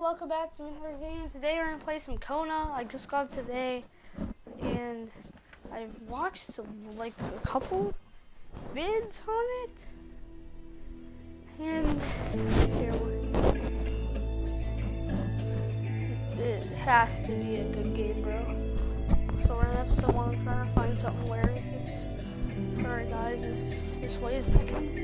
welcome back to another video. Today we're gonna play some Kona. I just got it today, and I've watched like a couple vids on it, and it has to be a good game, bro. So we're in episode 1. I'm trying to find something. Where is it? Sorry guys, just wait a second.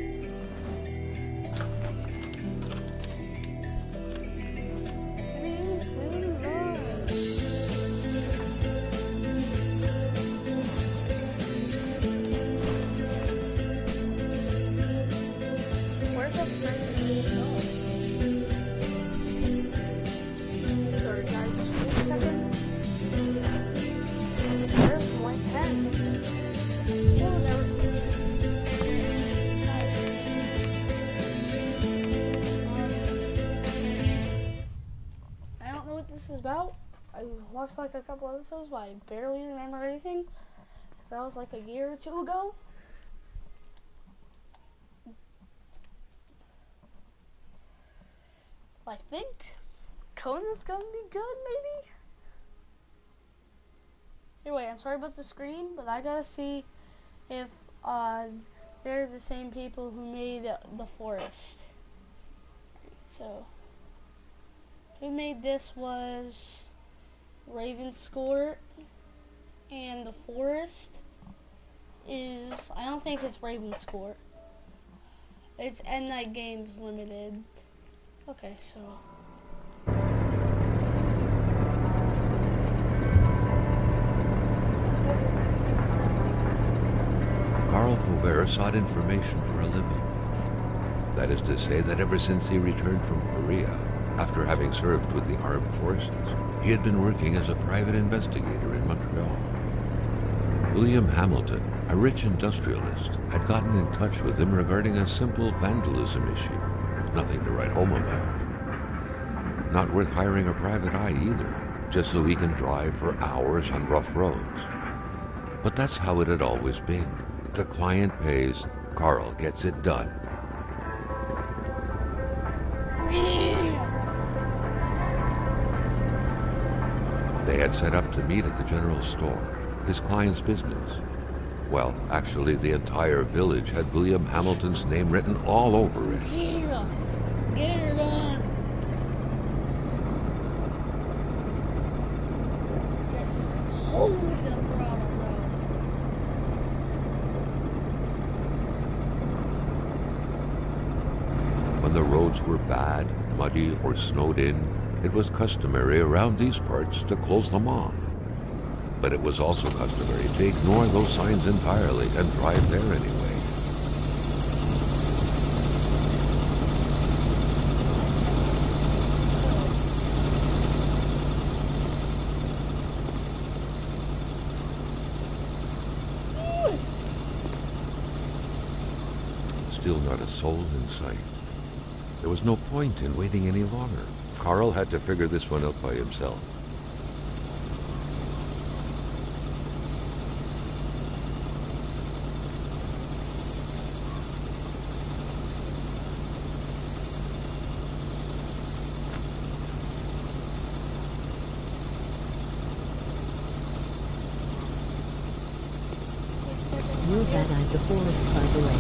About. I watched like a couple episodes, but I barely remember anything because that was like a year or two ago. I think Kona's gonna be good, maybe. Anyway, I'm sorry about the screen, but I gotta see if they're the same people who made the forest. So. Who made this was Ravenscourt, and the forest is, I don't think it's Ravenscourt. It's End Night Games Limited. Okay, so. Carl Faubert sought information for a living. That is to say that ever since he returned from Korea, after having served with the armed forces, he had been working as a private investigator in Montreal. William Hamilton, a rich industrialist, had gotten in touch with him regarding a simple vandalism issue. Nothing to write home about. Not worth hiring a private eye either, just so he can drive for hours on rough roads. But that's how it had always been. The client pays, Carl gets it done. They had set up to meet at the general store, his client's business. Well, actually, the entire village had William Hamilton's name written all over it. Get her done. Let's hold the throttle, bro. When the roads were bad, muddy, or snowed in, it was customary around these parts to close them off. But it was also customary to ignore those signs entirely and drive there anyway. Still not a soul in sight. There was no point in waiting any longer. Carl had to figure this one out by himself. You're bad at the forest, by the way.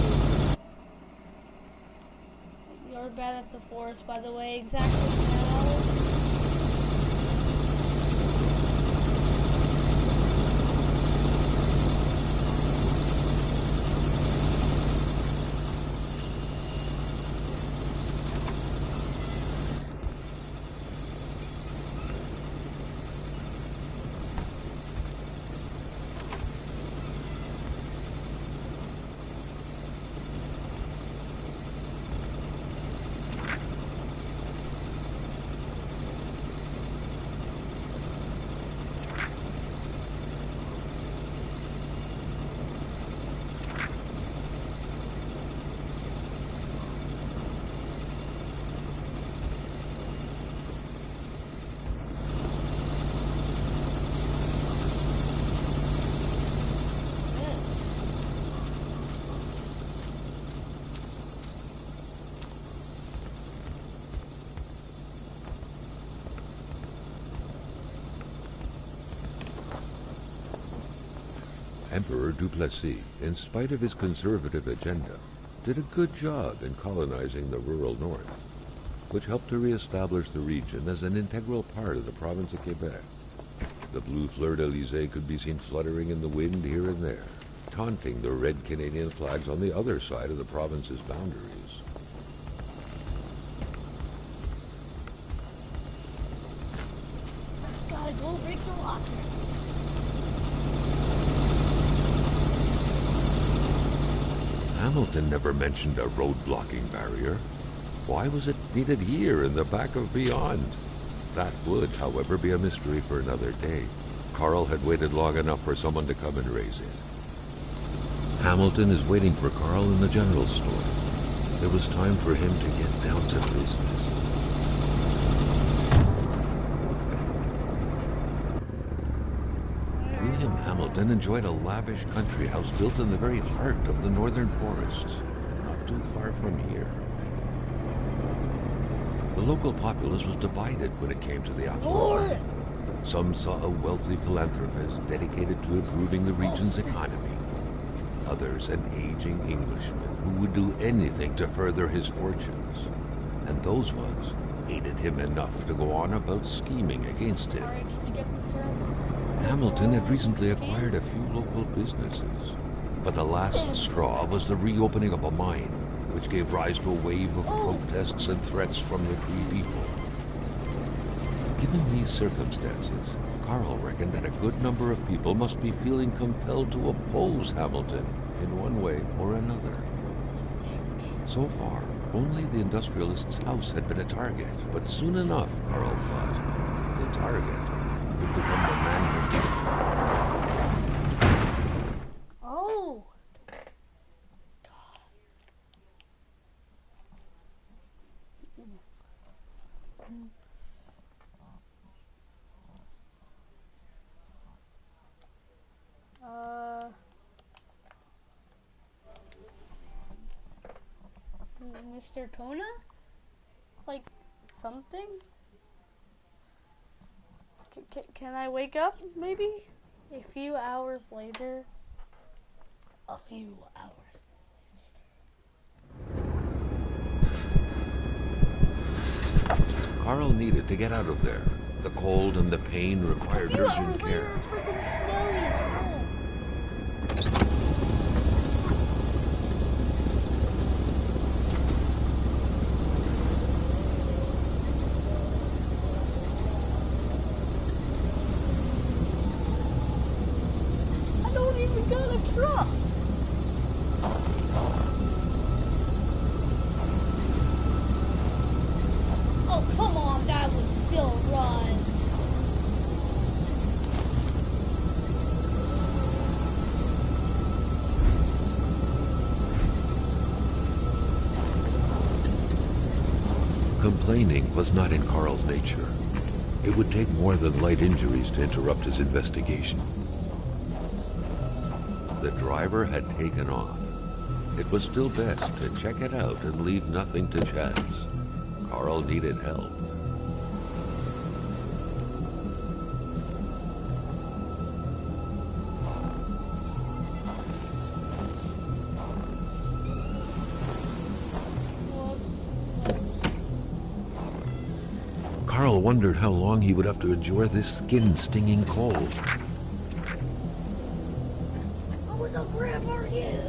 You're bad at the forest, by the way. Exactly now. Emperor Duplessis, in spite of his conservative agenda, did a good job in colonizing the rural north, which helped to reestablish the region as an integral part of the province of Quebec. The blue fleur-de-lis could be seen fluttering in the wind here and there, taunting the red Canadian flags on the other side of the province's boundaries. Gotta go break the locker. Hamilton never mentioned a road-blocking barrier. Why was it needed here in the back of Beyond? That would, however, be a mystery for another day. Carl had waited long enough for someone to come and raise it. Hamilton is waiting for Carl in the general store. It was time for him to get down to business. William Hamilton enjoyed a lavish country house built in the very heart of the northern forests, not too far from here. The local populace was divided when it came to the affluent. Some saw a wealthy philanthropist dedicated to improving the region's economy. Others an aging Englishman who would do anything to further his fortunes. And those ones hated him enough to go on about scheming against him. Alright, can you get this through? Hamilton had recently acquired a few local businesses, but the last straw was the reopening of a mine, which gave rise to a wave of protests and threats from the Cree people. Given these circumstances, Carl reckoned that a good number of people must be feeling compelled to oppose Hamilton in one way or another. So far, only the industrialist's house had been a target, but soon enough, Carl thought, the target would become the man who Oh! Mr. Kona? Like, something? Can I wake up, maybe? A few hours later. A few hours. Carl needed to get out of there. The cold and the pain required A few urgent hours later, care. it's freaking snowy as hell. I don't even got a truck. Oh, come on, that would still run. Complaining was not in Carl's nature. It would take more than light injuries to interrupt his investigation. The driver had taken off. It was still best to check it out and leave nothing to chance. Carl needed help. Carl wondered how long he would have to endure this skin-stinging cold. How was a grab are you?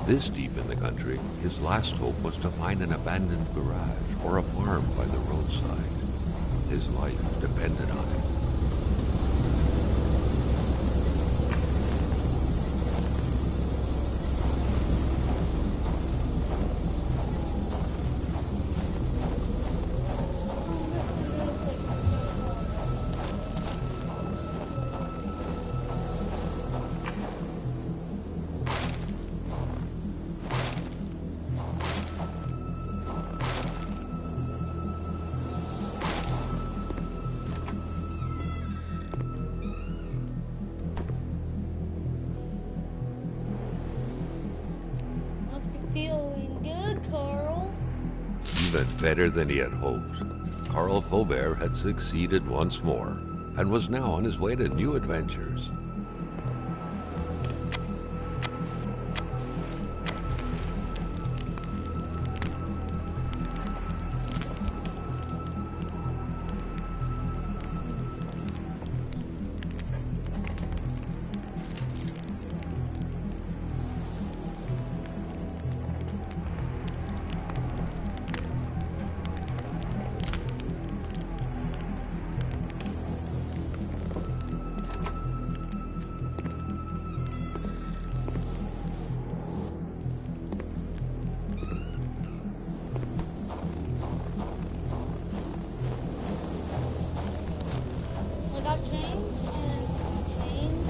This deep in the country, his last hope was to find an abandoned garage or a farm by the roadside. His life depended on it. even better than he had hoped. Carl Faubert had succeeded once more, and was now on his way to new adventures. We got chains and chains.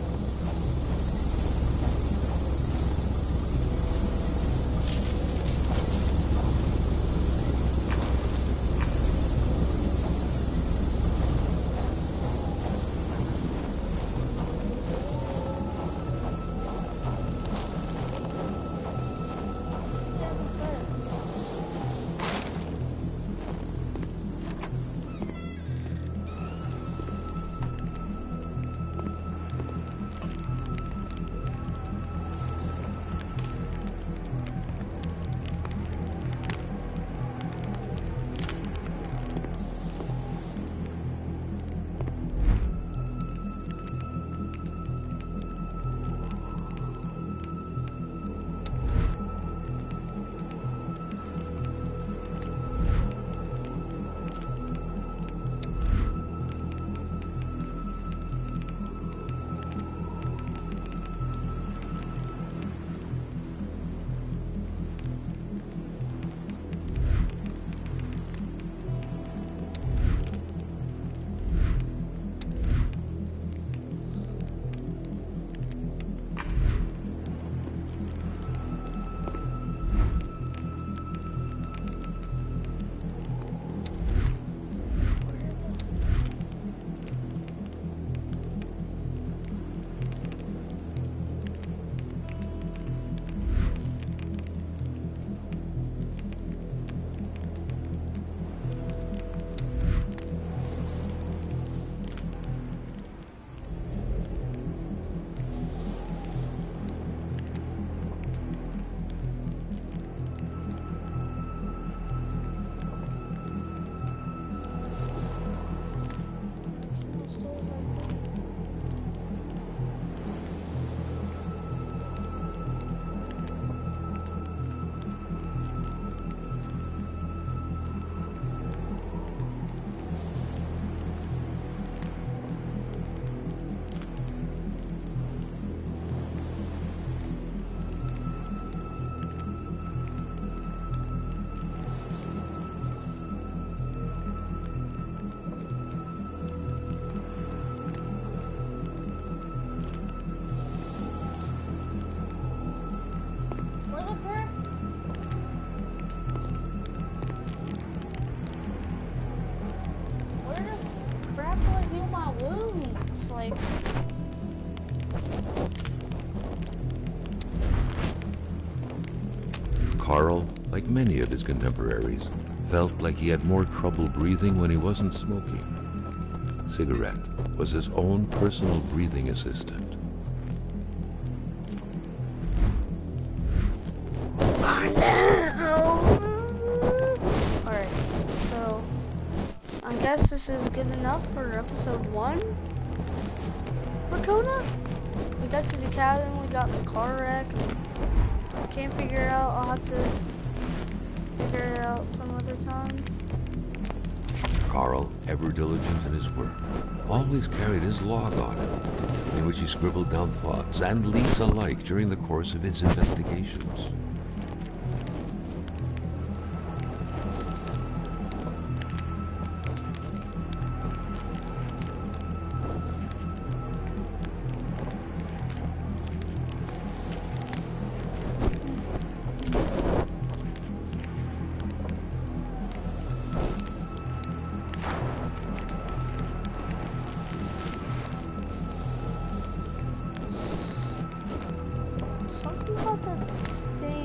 Where the crap? Where the crap do I heal my wounds? Like, Carl, like many of his contemporaries, felt like he had more trouble breathing when he wasn't smoking. Cigarette was his own personal breathing assistant. alright, so I guess this is good enough for episode 1 for Kona. We got to the cabin, we got in the car wreck. I can't figure it out, I'll have to figure it out some other time. Carl, ever diligent in his work, always carried his log on him, in which he scribbled down thoughts and leads alike during the course of his investigations. Something about that stain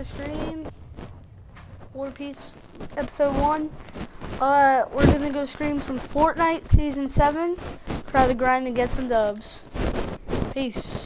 go stream War Peace episode 1. We're gonna go stream some Fortnite season 7. Try to grind and get some dubs. Peace.